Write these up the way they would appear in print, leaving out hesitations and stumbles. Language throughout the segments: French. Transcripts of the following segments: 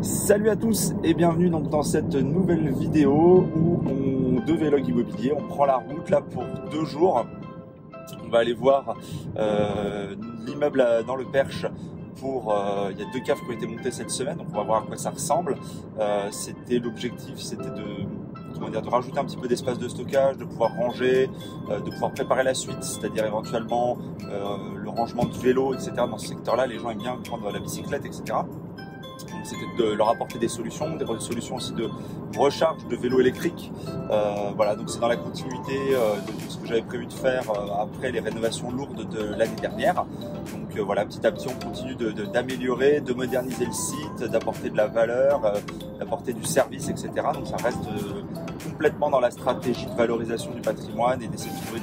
Salut à tous et bienvenue donc dans cette nouvelle vidéo où on de Vlog Immobilier. On prend la route là pour 2 jours. On va aller voir l'immeuble dans le Perche. Il y a 2 caves qui ont été montées cette semaine, donc on va voir à quoi ça ressemble. L'objectif, c'était de rajouter un petit peu d'espace de stockage, de pouvoir ranger, de pouvoir préparer la suite, c'est-à-dire éventuellement le rangement de vélos, etc. Dans ce secteur-là, les gens aiment bien prendre la bicyclette, etc. Donc c'était de leur apporter des solutions aussi de recharge de vélos électriques. Voilà, donc c'est dans la continuité de ce que j'avais prévu de faire après les rénovations lourdes de l'année dernière. Donc voilà, petit à petit on continue d'améliorer, de moderniser le site, d'apporter de la valeur, d'apporter du service, etc. Donc ça reste complètement dans la stratégie de valorisation du patrimoine et d'essayer de trouver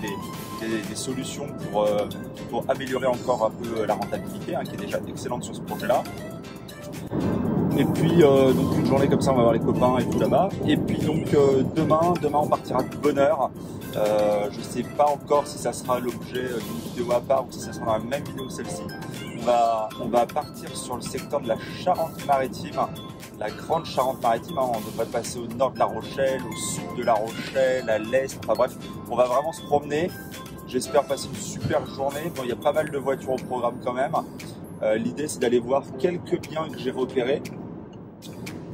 des solutions pour améliorer encore un peu la rentabilité, qui est déjà excellente sur ce projet-là. Et puis donc une journée comme ça, on va voir les copains et tout là-bas. Et puis donc demain on partira de bonne heure. Je sais pas encore si ça sera l'objet d'une vidéo à part ou si ça sera dans la même vidéo que celle-ci. On va partir sur le secteur de la Charente-Maritime, la grande Charente-Maritime. On devrait passer au nord de La Rochelle, au sud de La Rochelle, à l'est. Enfin bref, on va vraiment se promener. J'espère passer une super journée. Bon, il y a pas mal de voitures au programme quand même. L'idée, c'est d'aller voir quelques biens que j'ai repérés,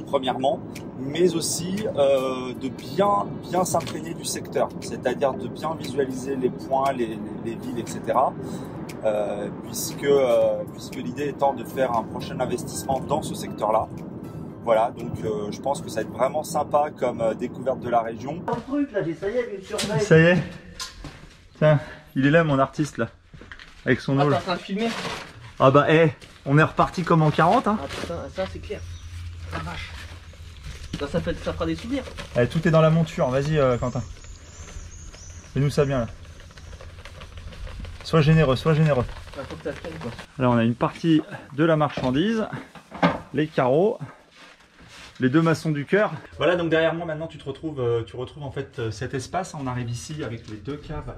premièrement, mais aussi de bien s'imprégner du secteur, c'est-à-dire de bien visualiser les points, les villes, etc. Puisque l'idée étant de faire un prochain investissement dans ce secteur-là. Voilà, donc je pense que ça va être vraiment sympa comme découverte de la région. Un truc là, ça y est, il me surveille. Ça y est. Tiens, il est là mon artiste là, avec son Ah, nôle. t'es en train de filmer? Ah bah on est reparti comme en 40 hein. Ah putain, ça c'est clair. Ah vache. Ça fera des souvenirs. Allez, tout est dans la monture, vas-y Quentin. Fais-nous ça bien là. Sois généreux, sois généreux. Ah, faut que ça tienne quoi. Là on a une partie de la marchandise, les carreaux, les 2 maçons du cœur. Voilà, donc derrière moi maintenant tu retrouves en fait cet espace. On arrive ici avec les 2 caves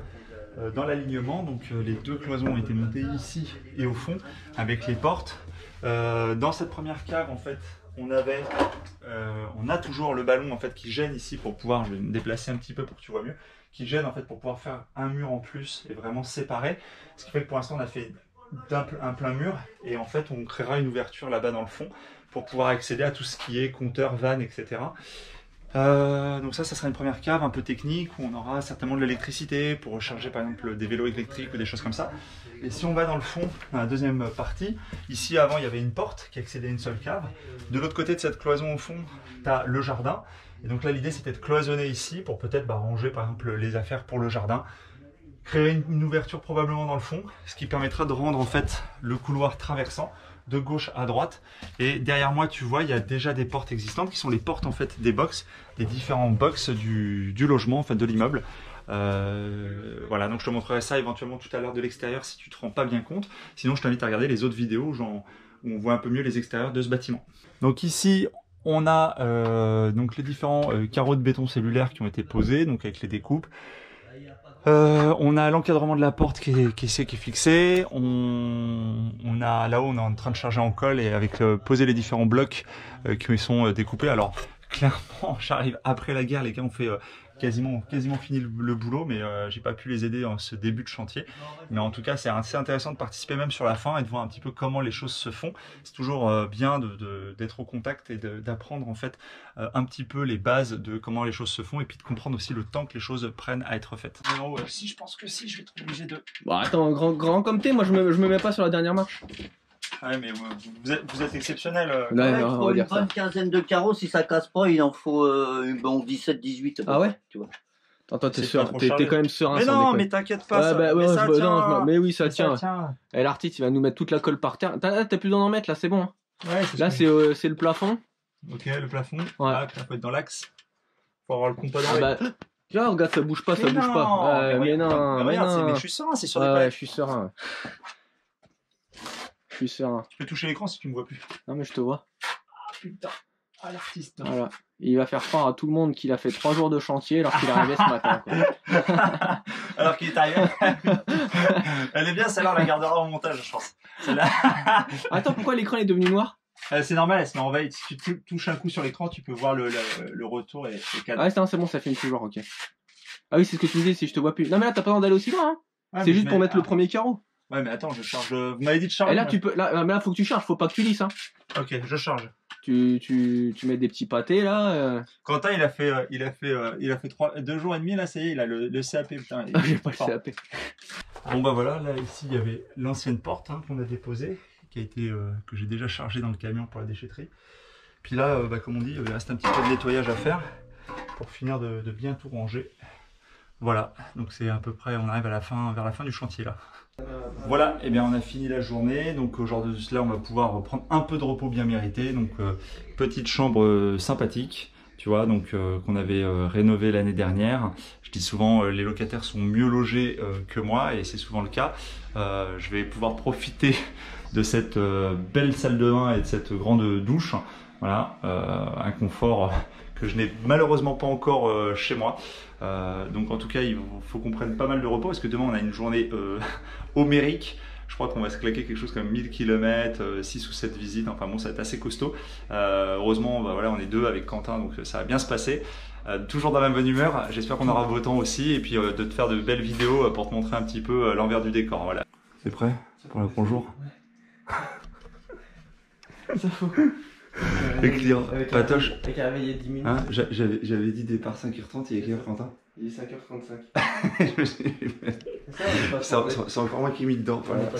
dans l'alignement, donc les 2 cloisons ont été montées ici et au fond avec les portes. Dans cette première cave en fait on a toujours le ballon en fait qui gêne ici pour pouvoir, je vais me déplacer un petit peu pour que tu vois mieux, qui gêne en fait pour pouvoir faire un mur en plus et vraiment séparer, ce qui fait que pour l'instant on a fait un plein mur et en fait on créera une ouverture là-bas dans le fond pour pouvoir accéder à tout ce qui est compteur, vannes, etc. Donc ça sera une première cave un peu technique où on aura certainement de l'électricité pour recharger par exemple des vélos électriques ou des choses comme ça. Et si on va dans le fond, dans la deuxième partie, ici avant il y avait une porte qui accédait à une seule cave. De l'autre côté de cette cloison au fond, tu as le jardin. Et donc là l'idée c'était de cloisonner ici pour peut-être ranger par exemple les affaires pour le jardin. Créer une ouverture probablement dans le fond, ce qui permettra de rendre en fait le couloir traversant de gauche à droite. Et derrière moi tu vois il y a déjà des portes existantes qui sont les portes en fait des box, des différents box du logement en fait de l'immeuble. Voilà, donc je te montrerai ça éventuellement tout à l'heure de l'extérieur si tu te rends pas bien compte. Sinon je t'invite à regarder les autres vidéos où on voit un peu mieux les extérieurs de ce bâtiment. Donc ici on a donc les différents carreaux de béton cellulaire qui ont été posés, donc avec les découpes. On a l'encadrement de la porte qui est fixé. On a là-haut, on est en train de charger en colle et avec poser les différents blocs qui sont découpés. Alors clairement, j'arrive après la guerre, les gars ont fait quasiment fini le boulot, mais j'ai pas pu les aider en ce début de chantier. Mais en tout cas, c'est assez intéressant de participer même sur la fin et de voir un petit peu comment les choses se font. C'est toujours bien d'être au contact et d'apprendre en fait un petit peu les bases de comment les choses se font et puis de comprendre aussi le temps que les choses prennent à être faites. Non, si je pense que si, je vais être obligé de... Bon attends, grand comme t'es, moi je me mets pas sur la dernière marche. Ouais, mais vous êtes exceptionnel. Ouais, Ouais, on va une dire ça. bonne quinzaine de carreaux, si ça casse pas, il en faut 17-18. Ah ouais? Tu vois. Attends, toi t'es C'est pas trop t'es chargé. quand même serein. Mais sans non, déconner. mais t'inquiète pas. Ouais, bah, ouais, mais ça tient. non, mais oui, ça Mais tient. Et l'artiste il va nous mettre toute la colle par terre. T'as plus besoin d'en mettre là, c'est bon. Hein. Ouais, Là c'est le plafond. Ok, le plafond. Ouais. Là, il faut être dans l'axe. Faut avoir le compas dans Ah bah, tiens, regarde, ça bouge pas, ça bouge pas. Mais non, mais non. Mais je suis serein, c'est sur les Ouais, palettes. je suis serein. Je suis serein. Tu peux toucher l'écran si tu me vois plus. Non mais je te vois. Ah putain. Ah l'artiste. Voilà. Il va faire croire à tout le monde qu'il a fait 3 jours de chantier alors qu'il est arrivé ce matin. Quoi. Alors qu'il est arrivé. Elle est bien, celle-là, on la gardera au montage, je pense. Celle-là. Attends, pourquoi l'écran est devenu noir? C'est normal, elle se met en veille. Si tu touches un coup sur l'écran, tu peux voir le retour et le cadre. Ah, c'est bon, ça filme toujours, ok. Ah oui, c'est ce que tu me disais, si je te vois plus. Non, mais là, t'as pas besoin d'aller aussi loin, hein. Ah, c'est juste pour mettre le premier carreau. Ouais, mais attends, je charge. Vous m'avez dit de charger. Et là, tu peux. Là, mais là, faut que tu charges, faut pas que tu lisses, hein. Ok, je charge. Tu mets des petits pâtés, là. Quentin, il a fait 2 jours et demi, là, ça y est, il a le CAP, putain. J'ai pas le CAP. Bon, bah voilà, là, ici, il y avait l'ancienne porte qu'on a déposée, qui a été, que j'ai déjà chargée dans le camion pour la déchetterie. Puis là, comme on dit, il reste un petit peu de nettoyage à faire pour finir de bien tout ranger. Voilà, donc c'est à peu près, on arrive à vers la fin du chantier là. Voilà, et bien on a fini la journée, donc aujourd'hui de cela on va pouvoir prendre un peu de repos bien mérité. Donc petite chambre sympathique, tu vois, donc qu'on avait rénové l'année dernière. Je dis souvent les locataires sont mieux logés que moi et c'est souvent le cas. Je vais pouvoir profiter de cette belle salle de bain et de cette grande douche. Voilà, un confort que je n'ai malheureusement pas encore chez moi. Donc en tout cas, il faut qu'on prenne pas mal de repos parce que demain on a une journée homérique. Je crois qu'on va se claquer quelque chose comme 1000 km, 6 ou 7 visites. Enfin bon, ça va être assez costaud. Heureusement, bah, voilà, on est 2 avec Quentin, donc ça va bien se passer. Toujours dans la bonne humeur. J'espère qu'on aura beau temps aussi et puis de te faire de belles vidéos pour te montrer un petit peu l'envers du décor. Voilà. C'est prêt pour le bonjour? Ça faut. Les clients, Patoche. T'as qu'à réveiller 10 minutes. Hein, j'avais dit départ 5h30, il est quelle heure, Quentin? Il est 5h35. C'est encore moi qui ai mis dedans. Voilà.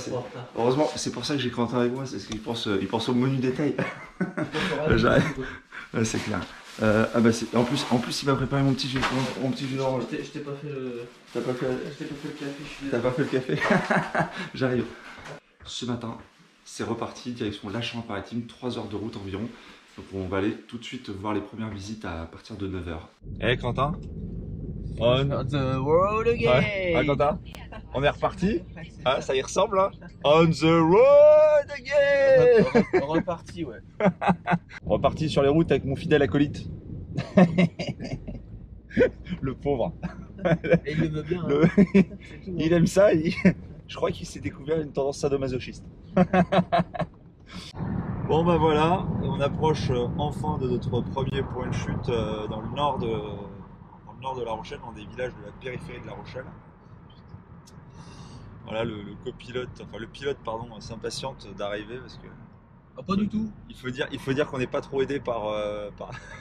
Heureusement, c'est pour ça que j'ai Quentin avec moi, c'est parce qu'il pense au menu détail. J'arrive. Ouais, c'est clair. Ah bah en plus il m'a préparé mon petit jus d'orange. Je t'ai pas fait le. T'as pas fait le café. T'as pas fait le café? J'arrive. Ce matin, c'est reparti, direction la Charente-Maritime, 3 heures de route environ. Donc on va aller tout de suite voir les premières visites à partir de 9 h. Eh Quentin, On the road again. Ouais. Ah Quentin, on est reparti. Ah, ça y ressemble hein. On the road again. Reparti, ouais. Reparti sur les routes avec mon fidèle acolyte. Le pauvre. Et il le veut bien. Hein. Il aime ça. Je crois qu'il s'est découvert une tendance sadomasochiste. Bon bah voilà, on approche enfin de notre premier point de chute dans le nord de La Rochelle, dans des villages de la périphérie de La Rochelle. Voilà, le pilote s'impatiente d'arriver parce que. Ah, pas du tout. Il faut dire qu'on n'est pas trop aidé par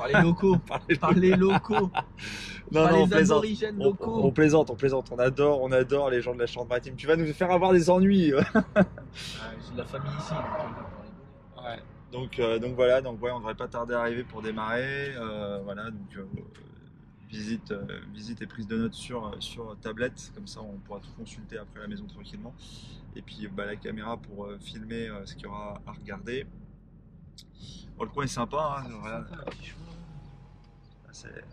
les locaux. par les locaux. Non, les on plaisante. aborigènes locaux. On plaisante. On adore les gens de la Charente-Maritime. Tu vas nous faire avoir des ennuis. J'ai de la famille ici. Ouais. Donc voilà, ouais, on devrait pas tarder à arriver pour démarrer. Voilà, donc visite et prise de notes sur tablette, comme ça on pourra tout consulter après la maison tranquillement. Et puis la caméra pour filmer ce qu'il y aura à regarder. Bon, le coin est sympa, hein, voilà. C'est...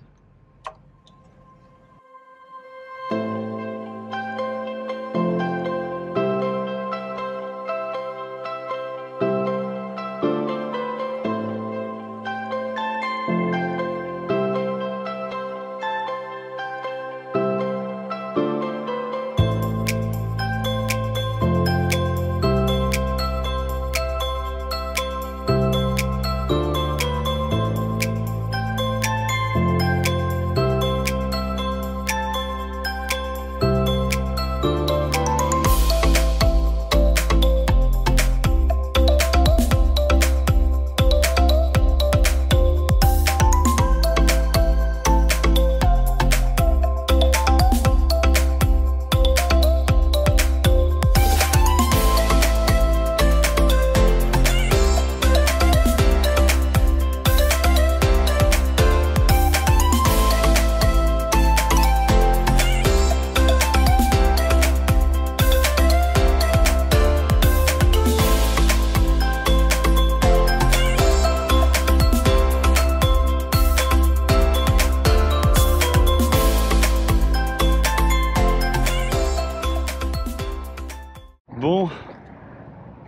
Bon,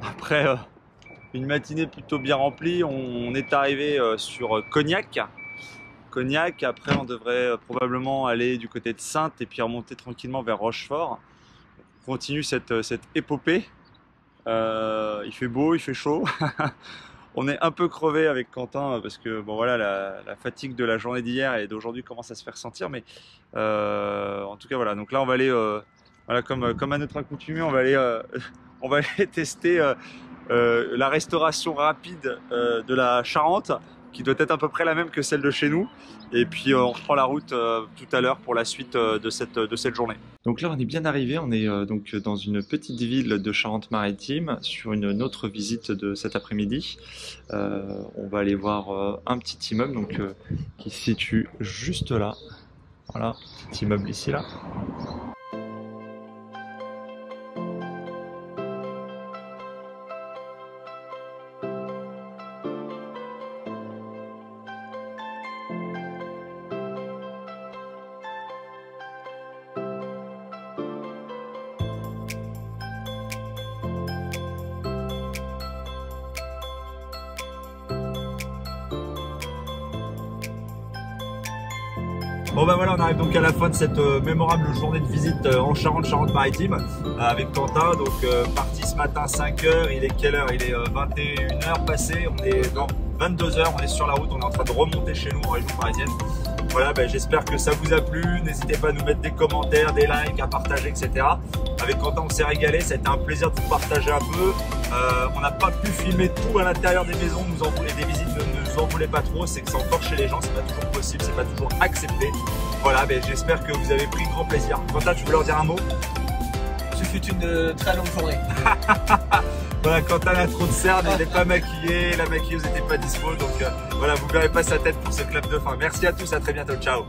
après une matinée plutôt bien remplie, on est arrivé sur Cognac. Après on devrait probablement aller du côté de Saintes et puis remonter tranquillement vers Rochefort. On continue cette épopée. Il fait beau, il fait chaud. On est un peu crevé avec Quentin parce que bon voilà, la fatigue de la journée d'hier et d'aujourd'hui commence à se faire sentir. Mais en tout cas voilà, donc là on va aller, voilà, comme à notre accoutumée, on va aller tester la restauration rapide de la Charente, qui doit être à peu près la même que celle de chez nous. Et puis on reprend la route tout à l'heure pour la suite de cette journée. Donc là on est bien arrivé, on est donc dans une petite ville de Charente-Maritime sur une autre visite de cet après-midi. On va aller voir un petit immeuble donc, qui se situe juste là. Voilà, petit immeuble ici là. Bon ben voilà, on arrive donc à la fin de cette mémorable journée de visite en Charente-Maritime avec Quentin. Donc parti ce matin 5h, il est quelle heure? Il est 21h passé, on est dans 22h, on est sur la route, on est en train de remonter chez nous en région parisienne. Voilà, ben, j'espère que ça vous a plu, n'hésitez pas à nous mettre des commentaires, des likes, à partager, etc. Avec Quentin on s'est régalé, ça a été un plaisir de vous partager un peu. On n'a pas pu filmer tout à l'intérieur des maisons, des visites ne nous en voulez pas trop, c'est que c'est encore chez les gens, c'est pas toujours possible, c'est pas toujours accepté. Voilà, ben, j'espère que vous avez pris grand plaisir. Quentin, tu veux leur dire un mot? Ce fut une très longue journée. Voilà, Quentin a trop de cernes, il n'est pas maquillé, la maquilleuse n'était pas dispo, donc voilà, vous ne verrez pas sa tête pour ce clap de fin. Merci à tous, à très bientôt, ciao.